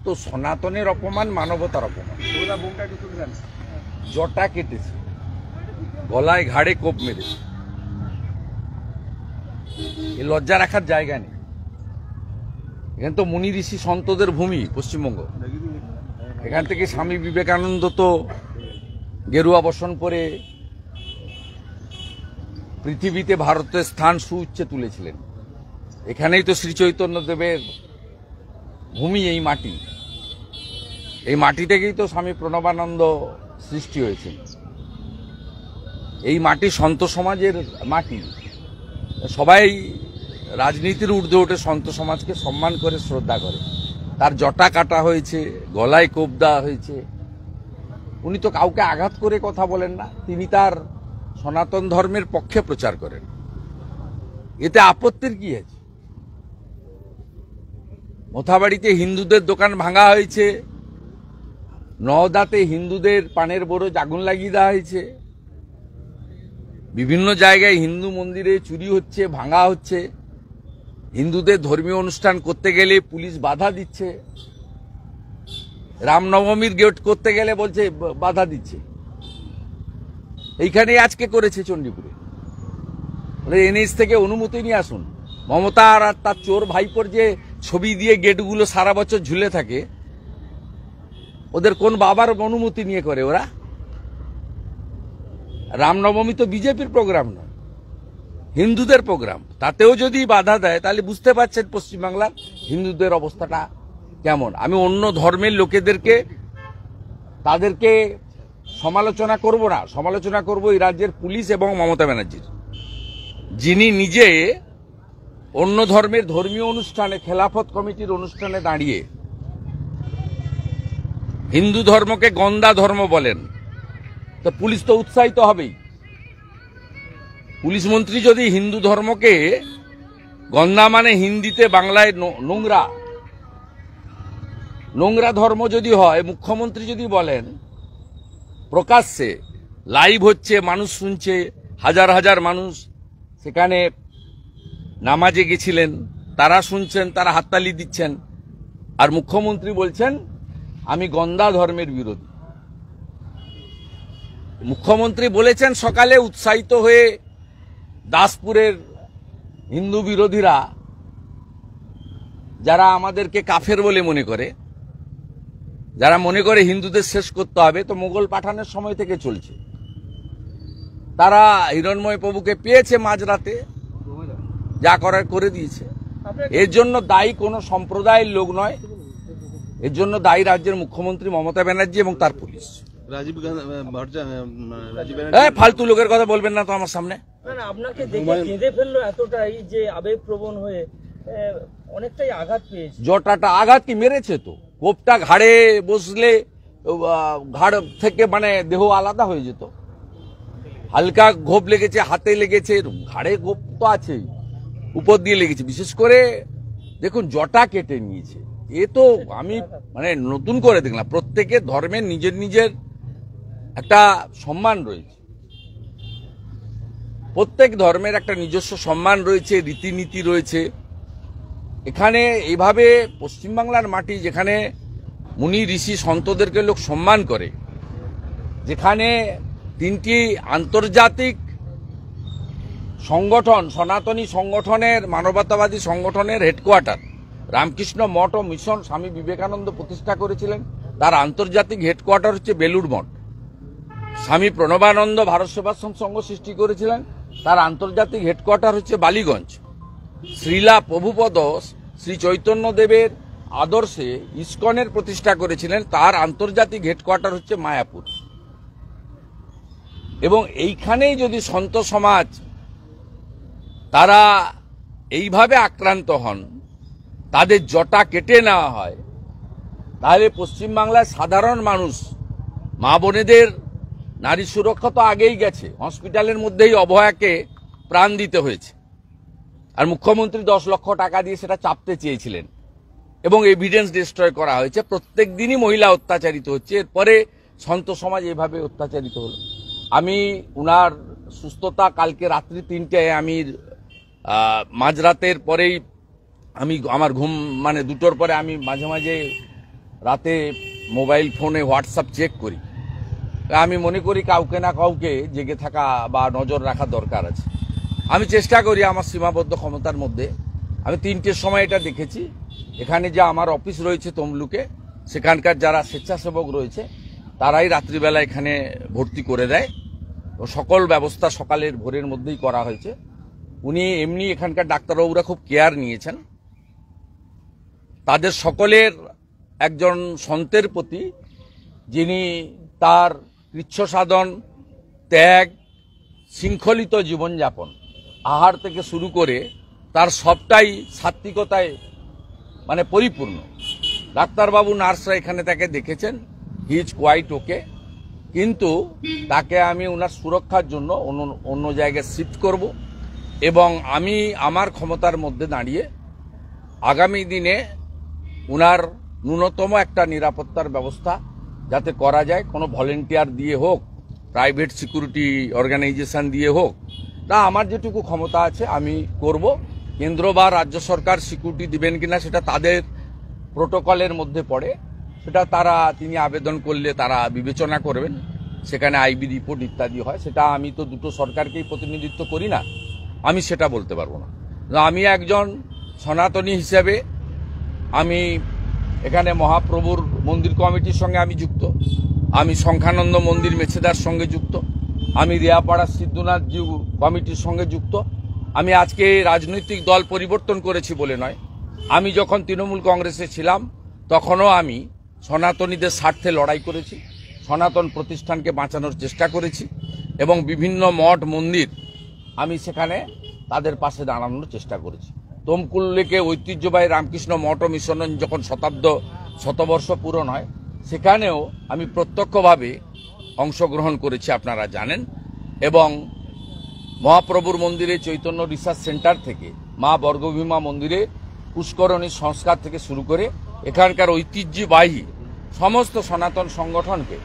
তো সনাতনের অপমান, মানবতার অপমান। জটা কেটেছে, গলায় ঘাড়ে কোপ মেরেছে, এ লজ্জা রাখার জায়গা নেই। এখানে তো মুনি ঋষি সন্তদের ভূমি পশ্চিমবঙ্গ। এখান থেকে স্বামী বিবেকানন্দ তো গেরুয়া বসন পরে পৃথিবীতে ভারতের স্থান সুউচ্চে তুলেছিলেন। এখানেই তো শ্রী চৈতন্য দেবের ভূমি, এই মাটি। এই মাটি থেকেই তো স্বামী প্রণবানন্দ সৃষ্টি হয়েছে। এই মাটি সন্ত সমাজের মাটি। সবাই রাজনীতির ঊর্ধ্বে উঠে সন্ত সমাজকে সম্মান করে, শ্রদ্ধা করে। তার জটা কাটা হয়েছে, গলায় কোপ দেওয়া হয়েছে। উনি তো কাউকে আঘাত করে কথা বলেন না, তিনি তার সনাতন ধর্মের পক্ষে প্রচার করেন। এতে আপত্তির কি আছে? মোথাবাড়িতে হিন্দুদের দোকান ভাঙা হয়েছে, নওদাতে হিন্দুদের পানের বরজ আগুন লাগিয়ে দেওয়া হয়েছে, বিভিন্ন জায়গায় হিন্দু মন্দিরে চুরি হচ্ছে, ভাঙা হচ্ছে, হিন্দুদের ধর্মীয় অনুষ্ঠান করতে গেলে পুলিশ বাধা দিচ্ছে, রামনবমীর গেট করতে গেলে বলছে বাধা দিচ্ছে। এইখানে আজকে করেছে চণ্ডীপুরে। এনএইচ থেকে অনুমতি নিয়ে আসুন। মমতা আর তার চোর ভাইপোর যে ছবি দিয়ে গেটগুলো সারা বছর ঝুলে থাকে, ওদের কোন বাবার অনুমতি নিয়ে করে ওরা? রামনবমী তো বিজেপির প্রোগ্রাম নয়, হিন্দুদের প্রোগ্রাম। তাতেও যদি বাধা দেয় তাহলে বুঝতে পারছেন পশ্চিমবাংলার হিন্দুদের অবস্থাটা কেমন। আমি অন্য ধর্মের লোকেদেরকে, তাদেরকে সমালোচনা করব না, সমালোচনা করব এই রাজ্যের পুলিশ এবং মমতা ব্যানার্জির, যিনি নিজে অন্য ধর্মের ধর্মীয় অনুষ্ঠানে, খেলাফত কমিটির অনুষ্ঠানে দাঁড়িয়ে হিন্দু ধর্মকে গন্দা ধর্ম বলেন। তো পুলিশ তো উৎসাহিত হবেই। পুলিশ মন্ত্রী যদি হিন্দু ধর্মকে গন্দা মানে হিন্দিতে বাংলায় নোংরা, নোংরা ধর্ম যদি হয়, মুখ্যমন্ত্রী যদি বলেন প্রকাশ্যে, লাইভ হচ্ছে, মানুষ শুনছে, হাজার হাজার মানুষ সেখানে নামাজে গেছিলেন, তারা শুনছেন, তারা হাততালি দিচ্ছেন, আর মুখ্যমন্ত্রী বলছেন আমি গন্দা ধর্মের বিরোধী। মুখ্যমন্ত্রী বলেছেন সকালে, উৎসাহিত হয়ে দাসপুরের হিন্দু বিরোধীরা, যারা আমাদেরকে কাফের বলে মনে করে, যারা মনে করে হিন্দুদের শেষ করতে হবে, তো মোগল পাঠানের সময় থেকে চলছে। তারা হিরণময় প্রভুকে পেয়েছে মাঝরাতে, যা করার করে দিয়েছে। এর জন্য দায়ী কোনো সম্প্রদায়ের লোক নয়, এর জন্য দায়ী রাজ্যের মুখ্যমন্ত্রী মমতা ব্যানার্জি এবং তার পুলিশ। ফালতু লোকের কথা বলবেন না তো আমার সামনে। আপনাকে দেখে কেঁদে ফেললো এতটাই যে আবেগপ্রবণ হয়ে অনেকটাই আঘাত পেয়েছে। জটাটা আঘাত কি মেরেছে? তো কোপটা ঘাড়ে বসলে ঘাড় থেকে মানে দেহ আলাদা হয়ে যেত। হালকা ঘোপ লেগেছে, হাতে লেগেছে, ঘাড়ে ঘোপ তো আছেই, উপর দিয়ে লেগেছে। বিশেষ করে দেখুন জটা কেটে নিয়েছে। এ তো আমি মানে নতুন করে দেখলাম। প্রত্যেকের ধর্মের নিজের নিজের একটা সম্মান রয়েছে, প্রত্যেক ধর্মের একটা নিজস্ব সম্মান রয়েছে, রীতিনীতি রয়েছে। এখানে এইভাবে পশ্চিমবাংলার মাটি, যেখানে মুনি ঋষি সন্তদেরকে লোক সম্মান করে, যেখানে তিনটি আন্তর্জাতিক সংগঠন, সনাতনী সংগঠনের, মানবতাবাদী সংগঠনের হেডকোয়ার্টার, রামকৃষ্ণ মঠ ও মিশন স্বামী বিবেকানন্দ প্রতিষ্ঠা করেছিলেন, তার আন্তর্জাতিক হেডকোয়ার্টার হচ্ছে বেলুড় মঠ। স্বামী প্রণবানন্দ ভারত সেবাশ্রম সংঘ সৃষ্টি করেছিলেন, তার আন্তর্জাতিক হেডকোয়ার্টার হচ্ছে বালিগঞ্জ। শ্রীলা প্রভুপদ শ্রী চৈতন্য দেবের আদর্শে ইসকনের প্রতিষ্ঠা করেছিলেন, তার আন্তর্জাতিক হেডকোয়ার্টার হচ্ছে মায়াপুর। এবং এইখানেই যদি সন্ত সমাজ তারা এইভাবে আক্রান্ত হন, তাদের জটা কেটে নেওয়া হয়, তাহলে পশ্চিমবাংলার সাধারণ মানুষ, মা বোনেদের নারী সুরক্ষা তো আগেই গেছে, হসপিটালের মধ্যেই অভয়াকে প্রাণ দিতে হয়েছে, আর মুখ্যমন্ত্রী 10 লক্ষ টাকা দিয়ে সেটা চাপতে চেয়েছিলেন এবং এভিডেন্স ডিস্ট্রয় করা হয়েছে। প্রত্যেক দিনই মহিলা অত্যাচারিত হচ্ছে, এরপরে সন্ত সমাজ এভাবে অত্যাচারিত হলো। আমি উনার সুস্থতা, কালকে রাত্রি 3টায় আমি মাঝরাতের পরেই আমি আমার ঘুম মানে 2টোর পরে আমি মাঝে মাঝে রাতে মোবাইল ফোনে হোয়াটসঅ্যাপ চেক করি, আমি মনে করি কাউকে না কাউকে জেগে থাকা বা নজর রাখা দরকার আছে। আমি চেষ্টা করি আমার সীমাবদ্ধ ক্ষমতার মধ্যে। আমি 3টের সময় এটা দেখেছি, এখানে যে আমার অফিস রয়েছে তমলুকে, সেখানকার যারা স্বেচ্ছাসেবক রয়েছে তারাই রাত্রিবেলা এখানে ভর্তি করে দেয়। তো সকল ব্যবস্থা সকালের ভোরের মধ্যেই করা হয়েছে। উনি এমনি এখানকার ডাক্তারবাবুরা খুব কেয়ার নিয়েছেন। তাদের সকলের একজন সন্তের প্রতি, যিনি তার কৃচ্ছ সাধন, ত্যাগ, শৃঙ্খলিত জীবনযাপন, আহার থেকে শুরু করে তার সবটাই সাত্বিকতায় মানে পরিপূর্ণ। ডাক্তারবাবু নার্সরা এখানে তাকে দেখেছেন, হি ইজ কোয়াইট ওকে, কিন্তু তাকে আমি ওনার সুরক্ষার জন্য অন্য জায়গায় শিফট করব এবং আমি আমার ক্ষমতার মধ্যে দাঁড়িয়ে আগামী দিনে ওনার ন্যূনতম একটা নিরাপত্তার ব্যবস্থা যাতে করা যায়, কোনো ভলেন্টিয়ার দিয়ে হোক, প্রাইভেট সিকিউরিটি অর্গানাইজেশন দিয়ে হোক, তা আমার যেটুকু ক্ষমতা আছে আমি করব। কেন্দ্র বা রাজ্য সরকার সিকিউরিটি দিবেন কিনা সেটা তাদের প্রোটোকলের মধ্যে পড়ে, সেটা তিনি আবেদন করলে তারা বিবেচনা করবেন, সেখানে আইবি রিপোর্ট ইত্যাদি হয়। সেটা আমি তো দুটো সরকারকেই প্রতিনিধিত্ব করি না, আমি সেটা বলতে পারবো না। আমি একজন সনাতনী হিসেবে আমি এখানে মহাপ্রভুর মন্দির কমিটির সঙ্গে আমি যুক্ত, আমি সংখ্যানন্দ মন্দির মেছেদার সঙ্গে যুক্ত, আমি রিয়াপাড়া সিদ্ধনাথ জিউ কমিটির সঙ্গে যুক্ত। আমি আজকে রাজনৈতিক দল পরিবর্তন করেছি বলে নয়, আমি যখন তৃণমূল কংগ্রেসে ছিলাম তখনও আমি সনাতনীদের স্বার্থে লড়াই করেছি, সনাতন প্রতিষ্ঠানকে বাঁচানোর চেষ্টা করেছি এবং বিভিন্ন মঠ মন্দির আমি সেখানে তাদের পাশে দাঁড়ানোর চেষ্টা করেছি। তমকুল্লেকে ঐতিহ্যবাহী রামকৃষ্ণ মঠ ও মিশন যখন শতবর্ষ পূরণ হয়, সেখানেও আমি প্রত্যক্ষভাবে অংশগ্রহণ করেছি, আপনারা জানেন। এবং মহাপ্রভুর মন্দিরে চৈতন্য রিসার্চ সেন্টার থেকে মা বর্গভীমা মন্দিরে পুষ্করণী সংস্কার থেকে শুরু করে এখানকার ঐতিহ্যবাহী সমস্ত সনাতন সংগঠনকে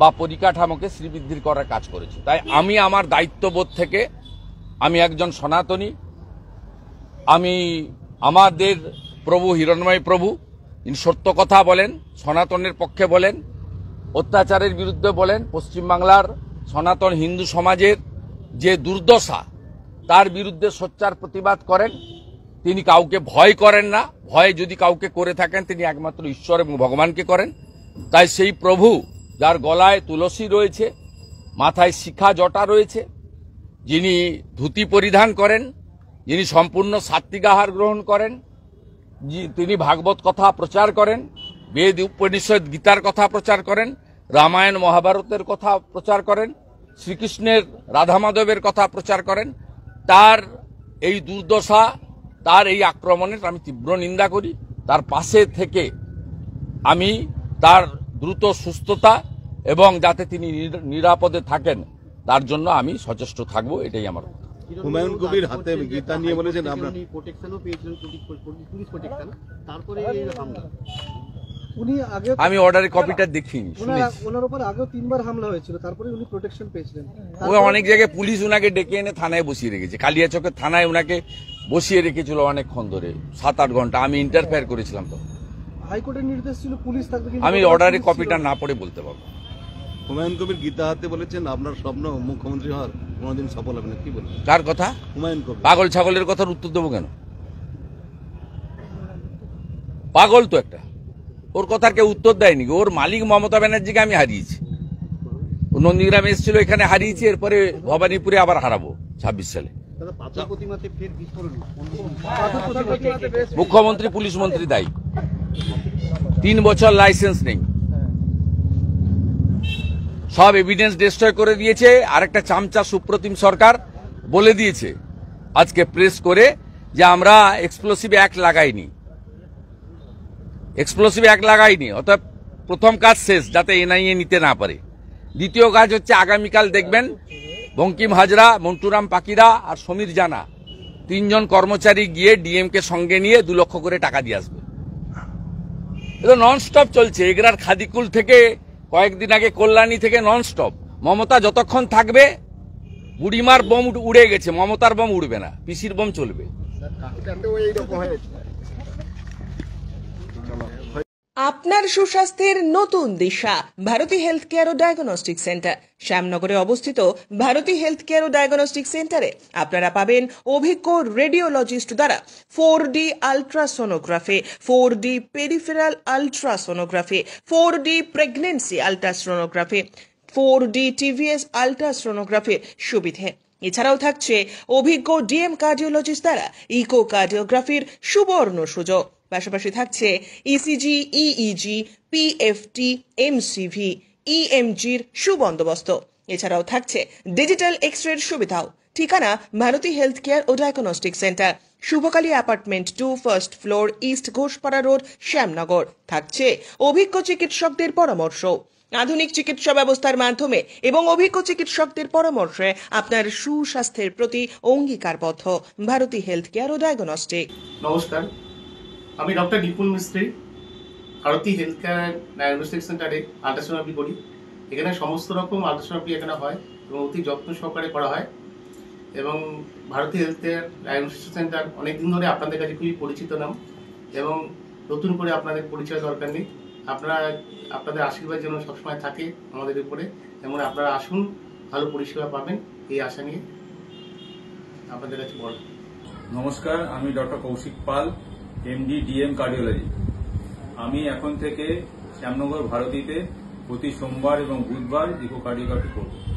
বা পরিকাঠামোকে শ্রীবৃদ্ধির করার কাজ করেছি। তাই আমি আমার দায়িত্ববোধ থেকে, আমি একজন সনাতনী, আমি আমাদের প্রভু হিরণ্ময় প্রভু তিনি সত্য কথা বলেন, সনাতনের পক্ষে বলেন, অত্যাচারের বিরুদ্ধে বলেন, পশ্চিমবাংলার সনাতন হিন্দু সমাজের যে দুর্দশা তার বিরুদ্ধে সোচ্চার প্রতিবাদ করেন। তিনি কাউকে ভয় করেন না, ভয় যদি কাউকে করে থাকেন তিনি একমাত্র ঈশ্বর এবং ভগবানকে করেন। তাই সেই প্রভু যার গলায় তুলসী রয়েছে, মাথায় শিখা জটা রয়েছে, যিনি ধুতি পরিধান করেন, যিনি সম্পূর্ণ সাত্বিক আহার গ্রহণ করেন, তিনি ভাগবত কথা প্রচার করেন, বেদ উপনিষদ গীতার কথা প্রচার করেন, রামায়ণ মহাভারতের কথা প্রচার করেন, শ্রীকৃষ্ণের রাধা মাধবের কথা প্রচার করেন, তার এই দুর্দশা, তার এই আক্রমণের আমি তীব্র নিন্দা করি। তার পাশে থেকে আমি তার দ্রুত সুস্থতা এবং যাতে তিনি নিরাপদে থাকেন তার জন্য আমি সচেষ্ট থাকব, এটাই আমার কথা। হুমায়ুন কবির হাতে গীতা নিয়ে বলেছেন আমরা প্রোটেকশনও পেয়েছিলেন, পুলিশ প্রোটেকশন, তারপরে এই হামলা। উনি আগে আমি অর্ডারের কপিটা দেখিনি, ওনার উপর আগেও 3বার হামলা হয়েছিল, তারপরে উনি প্রোটেকশন পেয়েছিলেন। ও অনেক জায়গায় পুলিশ উনাকে ডেকে এনে থানায় বসিয়ে রেখেছে, কালিয়াচকের থানায় উনাকে বসিয়ে রেখেছিল অনেকক্ষণ ধরে, 7-8 ঘন্টা। আমি ইন্টারফেয়ার করেছিলাম তো। হাইকোর্টের নির্দেশ ছিল পুলিশ থাকবে, আমি অর্ডারের কপিটা না পড়ে বলতে পারবো। হুমায়ুন কবির গীতা হাতে বলেছেন আপনার স্বপ্ন মুখ্যমন্ত্রী হওয়ার, কোনোদিন সফল হবে না, কি বলবেন? কার কথা? হুমায়ুন কবির। পাগল ছাগলের কথার উত্তর দেবো কেন? পাগল তো একটা, ওর কথার কেউ উত্তর দেয়নি। ওর মালিক মমতা ব্যানার্জিকে আমি হারিয়েছি, ও নন্দীগ্রামে এসেছিল, এখানে হারিয়েছি, এরপরে ভবানীপুরে আবার হারাবো 26 সালে। পাথর প্রতিমাতে ফের বিস্ফোরণ, মুখ্যমন্ত্রী পুলিশ মন্ত্রী দায়ী, 3 বছর লাইসেন্স নেই, সব এভিডেন্স ডিস্ট্রয় করে দিয়েছে। আরেকটা চামচা সুপ্রতিম সরকার বলে দিয়েছে আজকে প্রেস করে যে আমরা এক্সপ্লোসিভ অ্যাক্ট লাগাইনি, অর্থাৎ প্রথম কাজ শেষ, যাতে এনআইএ নিতে না পারে। দ্বিতীয় কাজ হচ্ছে আগামীকাল দেখবেন বঙ্কিম হাজরা, মন্টুরাম পাকিরা আর সমীর জানা 3 জন কর্মচারী গিয়ে ডিএমকে সঙ্গে নিয়ে 2 লক্ষ করে টাকা দিয়ে আসবে। এটা নন স্টপ চলছে, এগরার খাদিকুল থেকে কয়েকদিন আগে কল্যাণী থেকে নন স্টপ। মমতা যতক্ষণ থাকবে, বুড়িমার বোম উড়ে গেছে, মমতার বোম উড়বে না, পিসির বোম চলবে। আপনার সুস্বাস্থ্যের নতুন দিশা ভারতী হেলথ কেয়ার ও ডায়াগনস্টিক সেন্টার শ্যামনগরে অবস্থিত ভারতী হেলথ কেয়ার ও ডায়াগনস্টিক সেন্টারে আপনারা পাবেন অভিজ্ঞ রেডিওলজিস্ট দ্বারা 4D ultrasonography, 4D peripheral ultrasonography, 4D pregnancy ultrasonography, 4D TVS আলট্রাসোনোগ্রাফির সুবিধে। এছাড়াও থাকছে অভিজ্ঞ ডিএম কার্ডিওলজিস্ট দ্বারা ইকোকার্ডিওগ্রাফির সুবর্ণ সুযোগ। পাশাপাশি থাকছে ইসিজি, ইইজি, পিএফটি, এমসিভি, ইএমজির সুবন্দোবস্ত। এছাড়াও থাকছে ডিজিটাল এক্স-রের সুবিধাও। ঠিকানা ভারতী হেলথ কেয়ার ও diagnostic centre, Shubhakali apartment 2, first floor, east Ghoshpara road, Shyamnagar. থাকছে অভিজ্ঞ চিকিৎসকদের পরামর্শ। আধুনিক চিকিৎসা ব্যবস্থার মাধ্যমে এবং অভিজ্ঞ চিকিৎসকদের পরামর্শে আপনার সুস্বাস্থ্যের প্রতি অঙ্গীকারবদ্ধ ভারতী হেলথ কেয়ার ও ডায়াগনস্টিক। নমস্কার, আমি ডক্টর নিপুণ মিস্ত্রি, ভারতী হেলথ কেয়ার ডায়াগনস্টিক সেন্টারে আল্ট্রাসোনোগ্রাফি করি। এখানে সমস্ত রকম আল্ট্রাসোনোগ্রাফি এখানে হয় এবং অতি যত্ন সহকারে করা হয়। এবং Bharati health care diagnostic centre অনেকদিন ধরে আপনাদের কাছে খুবই পরিচিত নাম এবং নতুন করে আপনাদের পরিচয় দরকার নেই। আপনাদের আশীর্বাদ যেন সবসময় থাকে আমাদের উপরে, যেমন আপনারা আসুন, ভালো পরিষেবা পাবেন, এই আশা নিয়ে আপনাদের কাছে বল। নমস্কার, আমি ডক্টর কৌশিক পাল, এমডি ডিএম কার্ডিওলজি। আমি এখন থেকে শ্যামনগর ভারতীতে প্রতি সোমবার এবং বুধবার ইকোকার্ডিওগ্রাফি করব।